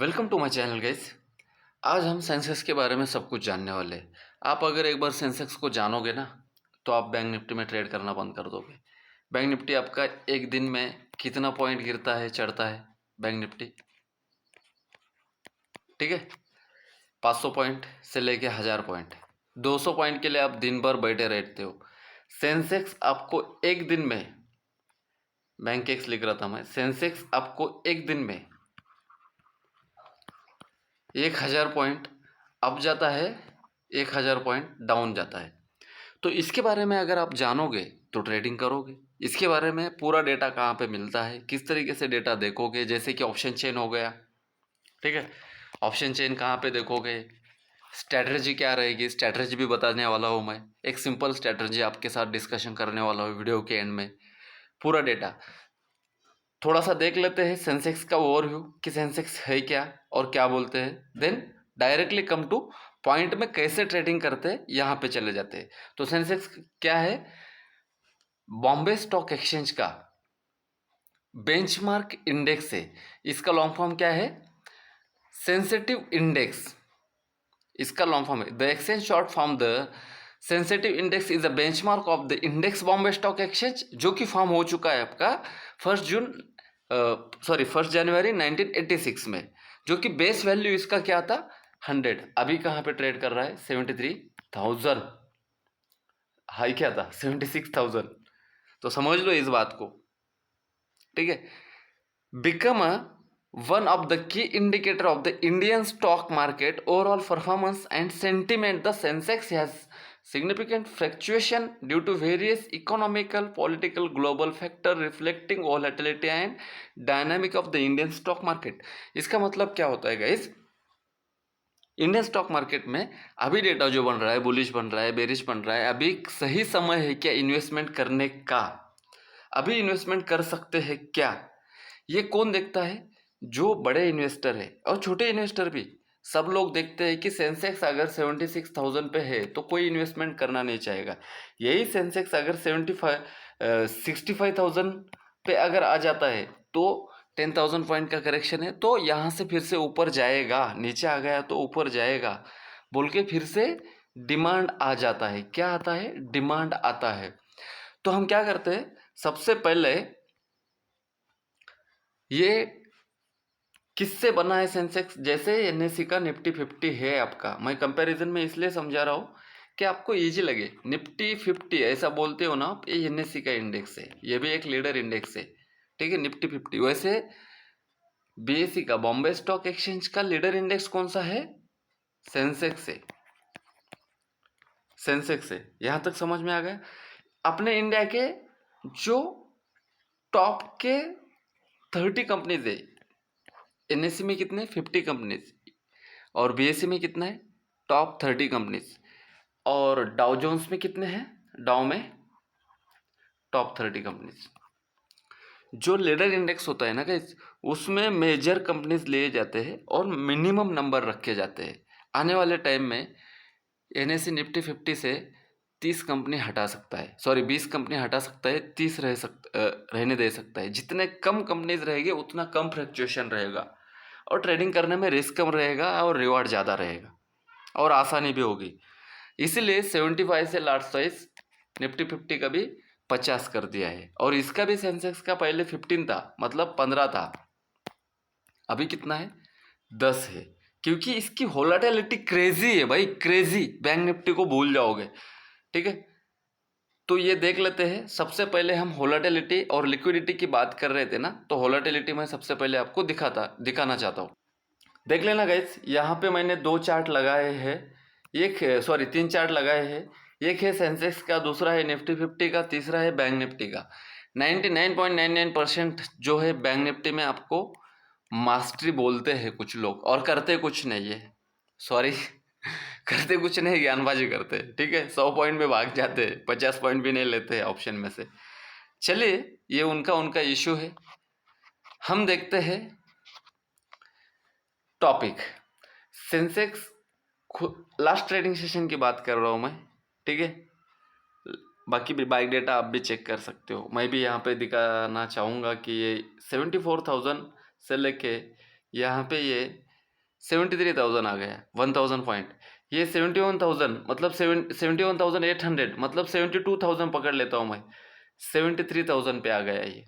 Welcome to my channel guys. आज हम Sensex के बारे में सब कुछ जानने वाले हैं। आप अगर एक बार सेंसेक्स को जानोगे ना, तो आप बैंक निफ्टी में ट्रेड करना बंद कर दोगे। बैंक निफ्टी आपका एक दिन में कितना पॉइंट गिरता है, चढ़ता है, बैंक निफ्टी, ठीक है, 500 पॉइंट से लेके 1000 पॉइंट, 200 पॉइंट के लिए आप दिन भर बैठे रहते हो। सेंसेक्स आपको एक दिन में, बैंक एक्स लिख रहा था मैं, सेंसेक्स आपको एक दिन में 1000 पॉइंट अप जाता है, 1000 पॉइंट डाउन जाता है। तो इसके बारे में अगर आप जानोगे तो ट्रेडिंग करोगे। इसके बारे में पूरा डेटा कहाँ पे मिलता है, किस तरीके से डेटा देखोगे, जैसे कि ऑप्शन चेन हो गया, ठीक है, ऑप्शन चेन कहाँ पे देखोगे, स्ट्रैटेजी क्या रहेगी, स्ट्रैटेजी भी बताने वाला हूँ मैं। एक सिंपल स्ट्रैटेजी आपके साथ डिस्कशन करने वाला हूँ वीडियो के एंड में। पूरा डेटा थोड़ा सा देख लेते हैं, सेंसेक्स का ओवरव्यू कि सेंसेक्स है क्या और क्या बोलते हैं, then directly come to point में कैसे ट्रेडिंग करते हैं यहाँ पे चले जाते हैं। तो सेंसेक्स क्या है? बॉम्बे स्टॉक एक्सचेंज का बेंचमार्क इंडेक्स है। इसका लॉन्ग फॉर्म क्या है? सेंसिटिव इंडेक्स, इसका लॉन्ग फॉर्म है। The exchange short form the sensitive index is a benchmark of the index Bombay stock exchange, जो कि फॉर्म हो चुका है आपका 1 जनवरी 1986 में, जो कि बेस वैल्यू इसका क्या था? 100। अभी कहाँ पे ट्रेड कर रहा है? 73,000। हाई क्या था? 76,000। तो समझ लो इस बात को, ठीक है। Become a one of the key indicator of the Indian stock market overall performance and sentiment. The Sensex has significant fluctuation due to various economical, political, global factor reflecting volatility and dynamic of the Indian stock market. इसका मतलब क्या होता है guys? Indian stock market में अभी data जो बन रहा है, बुलिश बन रहा है, बेरिश बन रहा है, अभी सही समय है क्या इन्वेस्टमेंट करने का? अभी इन्वेस्टमेंट कर सकते हैं क्या? ये कौन देखता है? जो बड़े इन्वेस्टर है और छोटे इन्वेस्टर भी, सब लोग देखते हैं कि सेंसेक्स अगर 76,000 पे है तो कोई इन्वेस्टमेंट करना नहीं चाहेगा। यही सेंसेक्स अगर 65,000 पे अगर आ जाता है तो 10,000 पॉइंट का करेक्शन है, तो यहाँ से फिर से ऊपर जाएगा, नीचे आ गया तो ऊपर जाएगा बोल के फिर से डिमांड आ जाता है। क्या आता है? डिमांड आता है। तो हम क्या करते हैं, सबसे पहले ये किससे बना है सेंसेक्स? जैसे एनएससी का निफ्टी 50 है आपका, मैं कंपैरिजन में इसलिए समझा रहा हूँ कि आपको इजी लगे। निफ्टी 50 ऐसा बोलते हो ना आप, ये एनएससी का इंडेक्स है, ये भी एक लीडर इंडेक्स है, ठीक है, निफ्टी 50। वैसे बीएसई का, बॉम्बे स्टॉक एक्सचेंज का लीडर इंडेक्स कौन सा है? सेंसेक्स है, सेंसेक्स है। यहां तक समझ में आ गया? अपने इंडिया के जो टॉप के 30 कंपनीज है, एनएससी में कितने? 50 कंपनीज, और बीएसई में कितना है? Top 30 companies. और डाउ जोन्स में कितने हैं? डाउ में टॉप 30 कंपनीज। जो लीडर इंडेक्स होता है ना गाइस, उसमें मेजर कंपनीज लिए जाते हैं और मिनिमम नंबर रखे जाते हैं। आने वाले टाइम में एनएससी निफ्टी 50 से 30 कंपनी हटा सकता है, सॉरी 20 कंपनी हटा सकता है, 30 रहने दे सकता है। जितने कम कंपनीज रहेंगे उतना कम फ्लक्चुएशन रहेगा और ट्रेडिंग करने में रिस्क कम रहेगा और रिवार्ड ज़्यादा रहेगा और आसानी भी होगी। इसीलिए 75 से लार्ज साइज निफ्टी 50 का भी 50 कर दिया है। और इसका भी सेंसेक्स का पहले 15 था, मतलब 15 था, अभी कितना है? 10 है। क्योंकि इसकी वोलेटिलिटी क्रेजी है भाई, क्रेजी। बैंक निफ्टी को भूल जाओगे, ठीक है। तो ये देख लेते हैं। सबसे पहले हम वोलेटिलिटी और लिक्विडिटी की बात कर रहे थे ना, तो वोलेटिलिटी मैं सबसे पहले आपको दिखाना चाहता हूँ। देख लेना गाइस, यहाँ पे मैंने 2 चार्ट लगाए हैं, एक सॉरी 3 चार्ट लगाए हैं। एक है सेंसेक्स का, दूसरा है निफ्टी 50 का, तीसरा है बैंक निफ्टी का। 99.99% जो है बैंक निफ्टी में आपको मास्टरी बोलते हैं कुछ लोग, और करते कुछ नहीं है, सॉरी करते कुछ नहीं, ज्ञानबाजी करते हैं, ठीक है। 100 पॉइंट में भाग जाते हैं, 50 पॉइंट भी नहीं लेते हैं ऑप्शन में से। चलिए, ये उनका उनका इशू है। हम देखते हैं topic Sensex. Last trading session की बात कर रहा हूँ मैं, ठीक है। बाकी भी बाइक डेटा आप भी चेक कर सकते हो। मैं भी यहाँ पे दिखाना चाहूँगा कि ये 74,000 से लेके यहाँ पे ये 73,000 आ गया, 1000 पॉइंट। ये 71,000 मतलब 71,800 मतलब 72,000 पकड़ लेता हूँ मैं, 73,000 पे आ गया ये।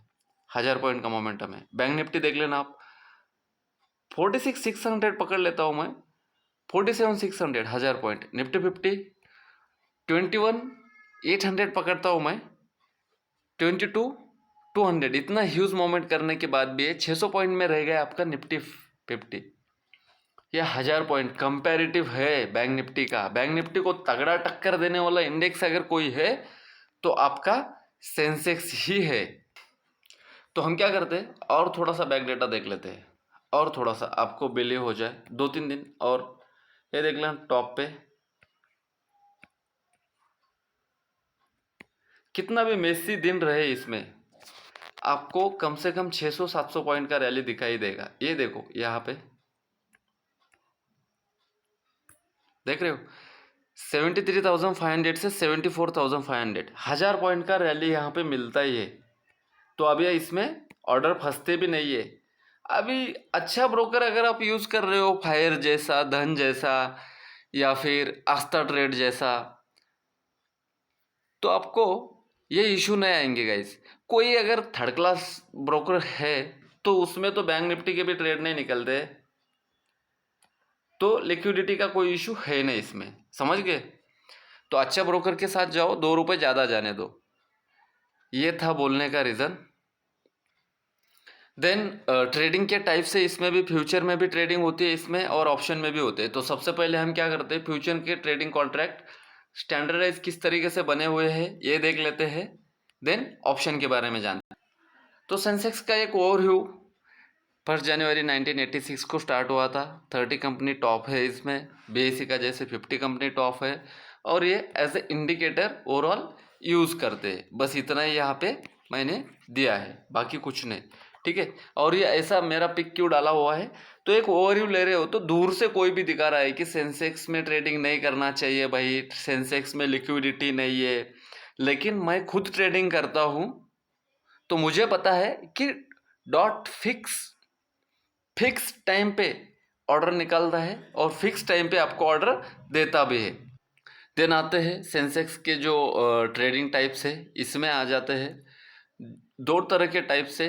1000 पॉइंट का मोमेंटम है। बैंक निफ्टी देख लेना आप, 46,600 पकड़ लेता हूँ मैं, 47,600 1000 पॉइंट। निफ्टी 50 21,800 पकड़ता हूँ मैं, 22,200। इतना ह्यूज मोमेंट करने के बाद भी 600 पॉइंट में रह गया आपका निफ्टी 50। ये 1000 पॉइंट कंपैरेटिव है बैंक निफ्टी का। बैंक निफ्टी को तगड़ा टक्कर देने वाला इंडेक्स अगर कोई है तो आपका सेंसेक्स ही है। तो हम क्या करते हैं, और थोड़ा सा बैक डेटा देख लेते हैं, और थोड़ा सा आपको बिलीव हो जाए, 2-3 दिन और। ये देख लें टॉप पे, कितना भी मेसी दिन रहे इसमें आपको कम से कम 600-700 पॉइंट का रैली दिखाई देगा। ये देखो यहाँ पे देख रहे हो, 73,500 से 74,500, 1000 पॉइंट का रैली यहाँ पे मिलता ही है। तो अभी इसमें ऑर्डर फंसते भी नहीं है। अभी अच्छा ब्रोकर अगर आप यूज़ कर रहे हो, फायर जैसा, धन जैसा, या फिर आस्था ट्रेड जैसा, तो आपको ये इशू नहीं आएंगे गाइस। कोई अगर थर्ड क्लास ब्रोकर है तो उसमें तो बैंक निफ्टी के भी ट्रेड नहीं निकलते, तो लिक्विडिटी का कोई इशू है नहीं इसमें, समझ गए। तो अच्छा ब्रोकर के साथ जाओ, 2 रुपये ज़्यादा जाने दो। ये था बोलने का रीज़न। देन ट्रेडिंग के टाइप से इसमें भी, फ्यूचर में भी ट्रेडिंग होती है इसमें, और ऑप्शन में भी होते हैं। तो सबसे पहले हम क्या करते हैं, फ्यूचर के ट्रेडिंग कॉन्ट्रैक्ट स्टैंडर्डाइज किस तरीके से बने हुए हैं ये देख लेते हैं। देन ऑप्शन के बारे में जानते हैं। तो सेंसेक्स का एक ओवरव्यू, 1 जनवरी 1986 को स्टार्ट हुआ था। 30 कंपनी टॉप है इसमें, बीएसई का जैसे 50 कंपनी टॉप है, और ये as a indicator overall use करते हैं। बस इतना ही यहाँ पे मैंने दिया है, बाकी कुछ नहीं, ठीक है। और ये ऐसा मेरा पिक क्यों डाला हुआ है, तो एक ओवरव्यू ले रहे हो तो दूर से कोई भी दिखा रहा है कि सेंसेक्स में ट्रेडिंग नहीं करना चाहिए भाई, सेंसेक्स में लिक्विडिटी नहीं है, लेकिन मैं खुद ट्रेडिंग करता हूँ तो मुझे पता है कि डॉट फिक्स टाइम पे ऑर्डर निकलता है और फिक्स टाइम पे आपको ऑर्डर देता भी है। देन आते हैं सेंसेक्स के जो ट्रेडिंग टाइप्स है, इसमें आ जाते हैं 2 तरह के टाइप से,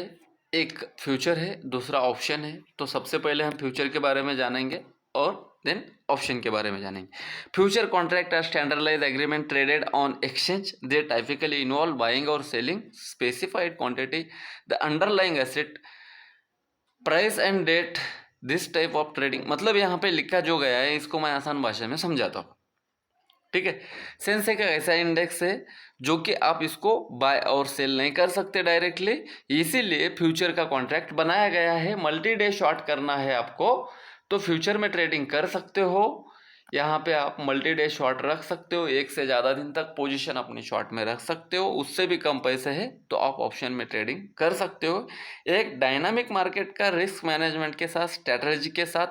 एक फ्यूचर है, दूसरा ऑप्शन है। तो सबसे पहले हम फ्यूचर के बारे में जानेंगे और देन ऑप्शन के बारे में जानेंगे। Future contract are standardized agreement traded on exchange, they typically involve buying और selling specified quantity, the underlying asset, price and date. This type of trading, मतलब यहाँ पे लिखा जो गया है इसको मैं आसान भाषा में समझाता हूँ, ठीक है। सेंसेक्स एक ऐसा इंडेक्स है जो कि आप इसको बाय और सेल नहीं कर सकते डायरेक्टली, इसीलिए फ्यूचर का कॉन्ट्रैक्ट बनाया गया है। मल्टी डे शॉर्ट करना है आपको तो फ्यूचर में ट्रेडिंग कर सकते हो। यहाँ पे आप मल्टी डे शॉर्ट रख सकते हो, 1 से ज़्यादा दिन तक पोजीशन अपनी शॉर्ट में रख सकते हो। उससे भी कम पैसे है तो आप ऑप्शन में ट्रेडिंग कर सकते हो। एक डायनामिक मार्केट का रिस्क मैनेजमेंट के साथ, स्ट्रेटजी के साथ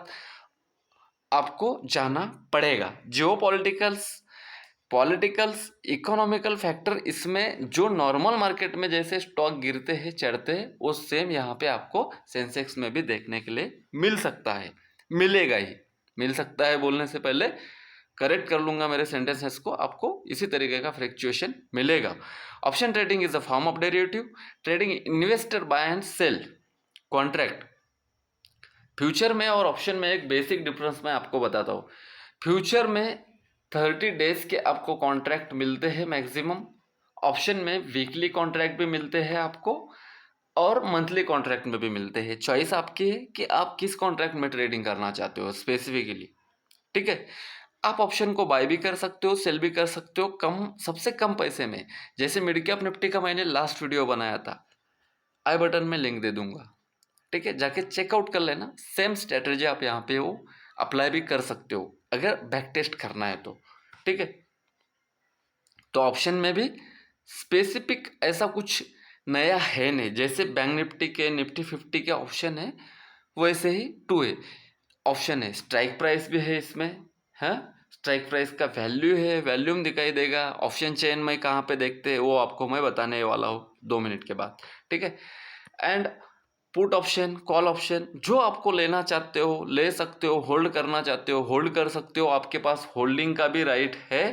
आपको जाना पड़ेगा। जियो पॉलिटिकल्स इकोनॉमिकल फैक्टर इसमें जो नॉर्मल मार्केट में जैसे स्टॉक गिरते हैं चढ़ते हैं, वो सेम यहाँ पे आपको सेंसेक्स में भी देखने के लिए मिल सकता है, मिलेगा ही। मिल सकता है बोलने से पहले करेक्ट कर लूँगा मेरे सेंटेंसेस को, आपको इसी तरीके का फ्लक्चुएशन मिलेगा। Option trading is a form of derivative trading, investor buy and sell contract. Future में और ऑप्शन में एक बेसिक डिफरेंस मैं आपको बताता हूँ। फ्यूचर में 30 डेज के आपको कॉन्ट्रैक्ट मिलते हैं मैक्सिमम, ऑप्शन में वीकली कॉन्ट्रैक्ट भी मिलते हैं आपको और मंथली कॉन्ट्रैक्ट में भी मिलते हैं। चॉइस आपकी है कि आप किस कॉन्ट्रैक्ट में ट्रेडिंग करना चाहते हो स्पेसिफिकली, ठीक है। आप ऑप्शन को बाय भी कर सकते हो, सेल भी कर सकते हो, सबसे कम पैसे में। जैसे मिड कैप निफ्टी का मैंने लास्ट वीडियो बनाया था, आई बटन में लिंक दे दूंगा, ठीक है, जाके चेकआउट कर लेना। सेम स्ट्रेटजी आप यहाँ पे वो अप्लाई भी कर सकते हो अगर बैक टेस्ट करना है तो, ठीक है। तो ऑप्शन में भी स्पेसिफिक ऐसा कुछ नया है नहीं, जैसे बैंक निफ्टी के निफ्टी 50 के ऑप्शन है वैसे ही 2 है ऑप्शन है। स्ट्राइक प्राइस भी है इसमें, है स्ट्राइक प्राइस का वैल्यू है, वैल्यूम दिखाई देगा। ऑप्शन चेन में कहाँ पे देखते हैं वो आपको मैं बताने वाला हूँ 2 मिनट के बाद, ठीक है। And put option, call option, जो आपको लेना चाहते हो ले सकते हो, होल्ड करना चाहते हो होल्ड कर सकते हो। आपके पास होल्डिंग का भी राइट है,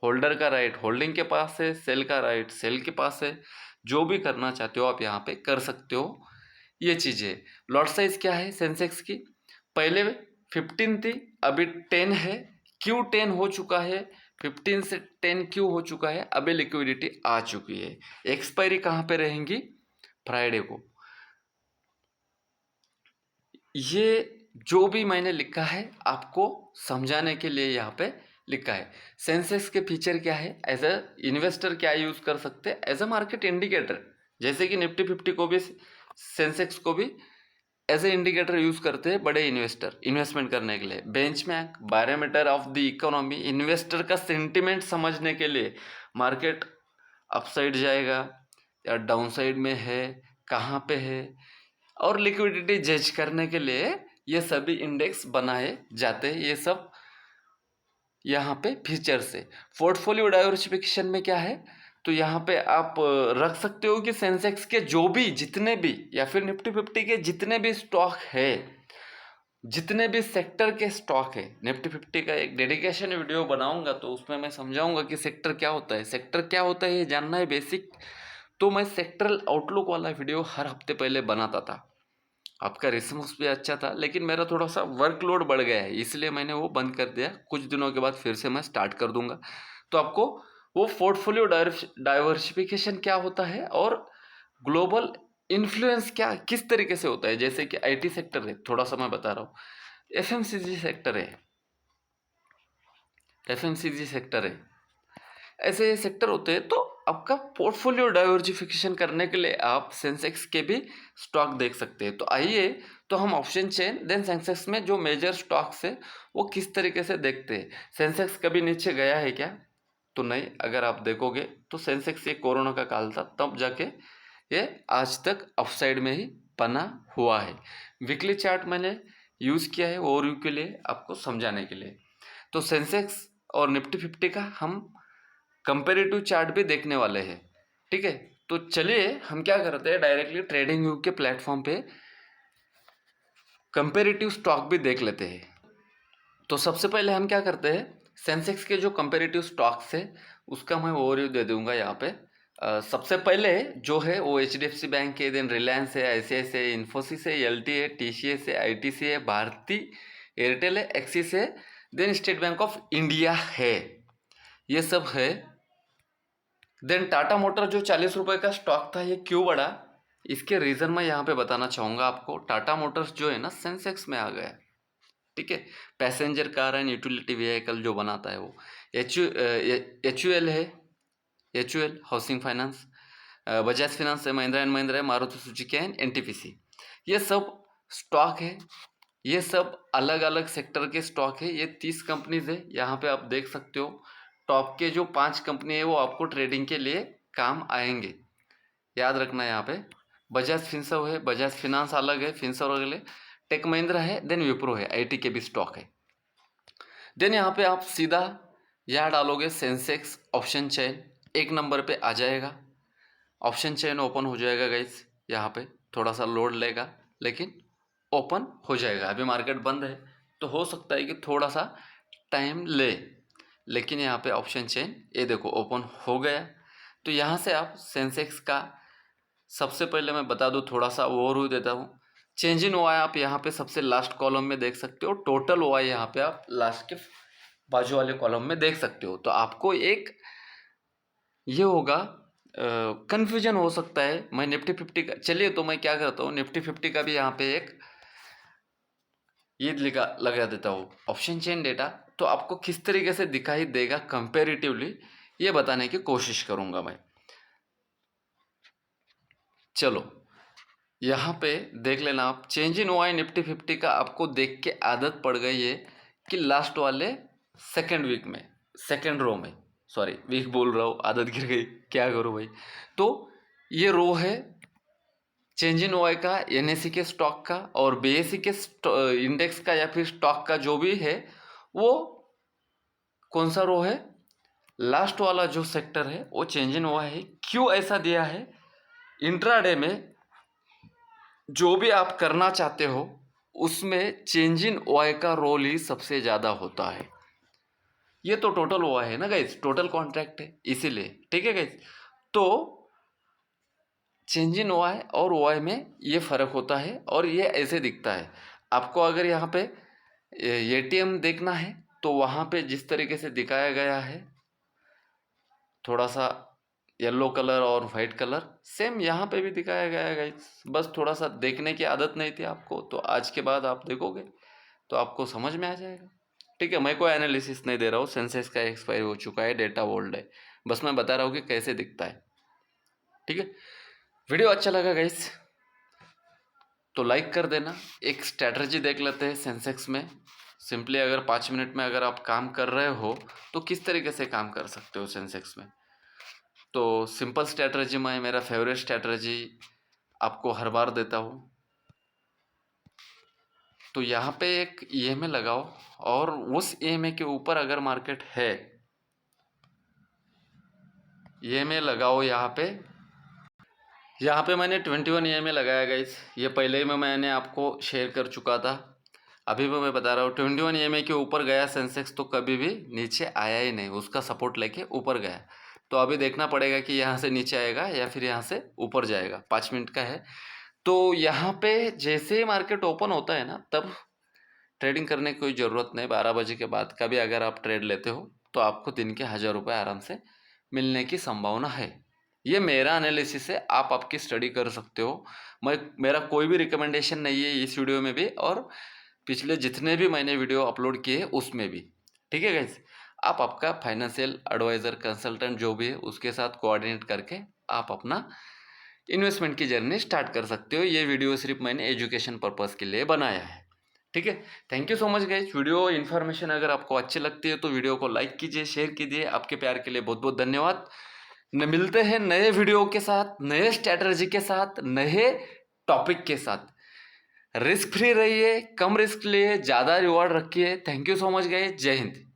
होल्डर का राइट होल्डिंग के पास है, सेल का राइट सेल के पास है। जो भी करना चाहते हो आप यहाँ पे कर सकते हो। ये चीज़ें। लॉट साइज क्या है सेंसेक्स की, पहले 15 थी, अभी 10 है। क्यों 10 हो चुका है, 15 से 10 क्यों हो चुका है, अभी लिक्विडिटी आ चुकी है। एक्सपायरी कहाँ पे रहेंगी, फ्राइडे को। ये जो भी मैंने लिखा है आपको समझाने के लिए यहाँ पे लिखा है। सेंसेक्स के फीचर क्या है, एज अ इन्वेस्टर क्या यूज कर सकते हैं, एज अ मार्केट इंडिकेटर। जैसे कि निफ्टी 50 को भी सेंसेक्स को भी एज ए इंडिकेटर यूज करते हैं बड़े इन्वेस्टर इन्वेस्टमेंट करने के लिए। Benchmark, barometer of the economy, investor का सेंटिमेंट समझने के लिए, मार्केट अपसाइड जाएगा या डाउनसाइड में है, कहाँ पे है, और लिक्विडिटी जज करने के लिए ये सभी इंडेक्स बनाए जाते हैं। ये सब यहाँ पे फीचर्स है। पोर्टफोलियो डाइवर्सिफिकेशन में क्या है, तो यहाँ पे आप रख सकते हो कि सेंसेक्स के जो भी जितने भी या फिर निफ्टी 50 के जितने भी स्टॉक है, जितने भी सेक्टर के स्टॉक है, निफ्टी 50 का एक डेडिकेशन वीडियो बनाऊंगा तो उसमें मैं समझाऊंगा कि सेक्टर क्या होता है। सेक्टर क्या होता है ये जानना है बेसिक, तो मैं सेक्टरल आउटलुक वाला वीडियो हर हफ्ते पहले बनाता था। आपका रिस्पॉन्स भी अच्छा था, लेकिन मेरा थोड़ा सा वर्कलोड बढ़ गया है, इसलिए मैंने वो बंद कर दिया। कुछ दिनों के बाद फिर से मैं स्टार्ट कर दूंगा। तो आपको वो पोर्टफोलियो डाइवर्सिफिकेशन क्या होता है और ग्लोबल इन्फ्लुएंस क्या किस तरीके से होता है। जैसे कि आईटी सेक्टर है, थोड़ा सा मैं बता रहा हूँ, एफएमसीजी सेक्टर है, एफएमसीजी सेक्टर है, ऐसे सेक्टर होते हैं। तो आपका पोर्टफोलियो डाइवर्सिफिकेशन करने के लिए आप सेंसेक्स के भी स्टॉक देख सकते हैं। तो आइए तो हम ऑप्शन चेन देन सेंसेक्स में जो मेजर स्टॉक्स है वो किस तरीके से देखते हैं। सेंसेक्स कभी नीचे गया है क्या, तो नहीं। अगर आप देखोगे तो सेंसेक्स ये कोरोना का काल था, तब जाके ये आज तक अपसाइड में ही बना हुआ है। वीकली चार्ट मैंने यूज़ किया है ओवरव्यू के लिए, आपको समझाने के लिए। तो सेंसेक्स और निफ्टी 50 का हम कंपेरेटिव चार्ट भी देखने वाले हैं, ठीक है। तो चलिए हम क्या करते हैं, डायरेक्टली ट्रेडिंग व्यू के प्लेटफॉर्म पे कंपेरेटिव स्टॉक भी देख लेते हैं। तो सबसे पहले हम क्या करते हैं, सेंसेक्स के जो कंपेरेटिव स्टॉक्स है उसका मैं ओवरव्यू दे दूंगा यहाँ पे। सबसे पहले जो है वो HDFC बैंक है, देन रिलायंस है, ICICI है, इन्फोसिस है, LT है, TCS है, ITC है, भारती एयरटेल है, एक्सिस है, then State Bank of India है, ये सब है। देन टाटा मोटर जो 40 रुपए का स्टॉक था ये क्यों बढ़ा, इसके रीज़न मैं यहाँ पे बताना चाहूँगा आपको। टाटा मोटर्स जो है ना सेंसेक्स में आ गया, ठीक है। Passenger car and utility vehicle जो बनाता है वो। HUL है, HUL housing finance, Bajaj finance है, महिंद्रा एंड महिंद्रा है, मारुति सुजुकी एंड NTPC, ये सब स्टॉक है। ये सब अलग अलग सेक्टर के स्टॉक है। ये 30 कंपनीज है, यहाँ पे आप देख सकते हो। टॉप के जो 5 कंपनी है वो आपको ट्रेडिंग के लिए काम आएंगे, याद रखना। यहाँ पे बजाज फिनसर्व है, बजाज फिनांस अलग है, फिनसर्व अलग है, टेक महिंद्रा है, देन विप्रो है, IT के भी स्टॉक है। देन यहाँ पे आप सीधा यहाँ डालोगे सेंसेक्स ऑप्शन चेन, एक नंबर पे आ जाएगा। ऑप्शन चेन ओपन हो जाएगा गाइस, यहाँ पे थोड़ा सा लोड लेगा लेकिन ओपन हो जाएगा। अभी मार्केट बंद है तो हो सकता है कि थोड़ा सा टाइम ले, लेकिन यहाँ पे ऑप्शन चेन ये देखो ओपन हो गया। तो यहाँ से आप सेंसेक्स का सबसे पहले मैं बता दूँ, थोड़ा सा ओवरव्यू देता हूँ। चेंज इन ओआई आप यहाँ पे सबसे लास्ट कॉलम में देख सकते हो, टोटल ओआई यहाँ पे आप लास्ट के बाजू वाले कॉलम में देख सकते हो। तो आपको एक ये होगा, कन्फ्यूजन हो सकता है। मैं निफ्टी 50 का, चलिए तो मैं क्या करता हूँ, निफ्टी 50 का भी यहाँ पे एक ये लगा देता हूँ ऑप्शन चेन डेटा। तो आपको किस तरीके से दिखाई देगा कंपेरेटिवली ये बताने की कोशिश करूँगा मैं। चलो यहाँ पे देख लेना आप, चेंज इन ओआई निफ्टी 50 का आपको देख के आदत पड़ गई है कि लास्ट वाले सेकेंड वीक में, सेकेंड रो में, सॉरी वीक बोल रहा हूँ, आदत गिर गई, क्या करूँ भाई। तो ये रो है चेंज इन ओआई का, NSE के स्टॉक का और BSE के इंडेक्स का या फिर स्टॉक का जो भी है, वो कौन सा रो है, लास्ट वाला जो सेक्टर है वो चेंज इन ओआई है। क्यों ऐसा दिया है, इंट्राडे में जो भी आप करना चाहते हो उसमें चेंज इन ओआई का रोल ही सबसे ज़्यादा होता है। ये तो टोटल ओआई है ना गाइस, टोटल कॉन्ट्रैक्ट है इसीलिए, ठीक है गाइस। तो चेंज इन ओआई और ओआई में ये फ़र्क होता है और ये ऐसे दिखता है। आपको अगर यहाँ पे एटीएम देखना है तो वहाँ पे जिस तरीके से दिखाया गया है, थोड़ा सा येलो कलर और वाइट कलर, सेम यहाँ पे भी दिखाया गया है गाइस। बस थोड़ा सा देखने की आदत नहीं थी आपको, तो आज के बाद आप देखोगे तो आपको समझ में आ जाएगा। ठीक है, मैं कोई एनालिसिस नहीं दे रहा हूँ, सेंसेक्स का एक्सपायर हो चुका है, डेटा ओल्ड है, बस मैं बता रहा हूँ कि कैसे दिखता है। ठीक है, वीडियो अच्छा लगा गाइस तो लाइक कर देना। एक स्ट्रैटेजी देख लेते हैं सेंसेक्स में। सिंपली अगर 5 मिनट में अगर आप काम कर रहे हो तो किस तरीके से काम कर सकते हो सेंसेक्स में। तो सिंपल स्ट्रैटेजी में मेरा फेवरेट स्ट्रैटेजी आपको हर बार देता हूँ। तो यहाँ पे एक ईएमए लगाओ और उस ईएमए के ऊपर अगर मार्केट है, ईएमए लगाओ यहाँ पे मैंने 21 ईएमए लगाया गाइस। ये पहले ही मैंने आपको शेयर कर चुका था, अभी भी मैं बता रहा हूँ। 21 ईएमए के ऊपर गया सेंसेक्स तो कभी भी नीचे आया ही नहीं, उसका सपोर्ट लेके ऊपर गया। तो अभी देखना पड़ेगा कि यहाँ से नीचे आएगा या फिर यहाँ से ऊपर जाएगा। 5 मिनट का है, तो यहाँ पे जैसे ही मार्केट ओपन होता है ना, तब ट्रेडिंग करने की कोई ज़रूरत नहीं। 12 बजे के बाद कभी अगर आप ट्रेड लेते हो तो आपको दिन के 1000 रुपये आराम से मिलने की संभावना है। ये मेरा एनालिसिस है, आप आपकी स्टडी कर सकते हो। मेरा कोई भी रिकमेंडेशन नहीं है इस वीडियो में भी और पिछले जितने भी मैंने वीडियो अपलोड किए उसमें भी। ठीक है गाइस, आप आपका फाइनेंशियल एडवाइज़र, कंसल्टेंट जो भी है उसके साथ कोऑर्डिनेट करके आप अपना इन्वेस्टमेंट की जर्नी स्टार्ट कर सकते हो। ये वीडियो सिर्फ मैंने एजुकेशन पर्पज़ के लिए बनाया है। ठीक है, thank you so much guys. Video information अगर आपको अच्छी लगती है तो वीडियो को लाइक कीजिए, शेयर कीजिए। आपके प्यार के लिए बहुत बहुत धन्यवाद। मिलते हैं नए वीडियो के साथ, नए स्ट्रैटेजी के साथ, नए टॉपिक के साथ। रिस्क फ्री रहिए, कम रिस्क लिए, ज़्यादा रिवॉर्ड रखिए। Thank you so much guys, जय हिंद।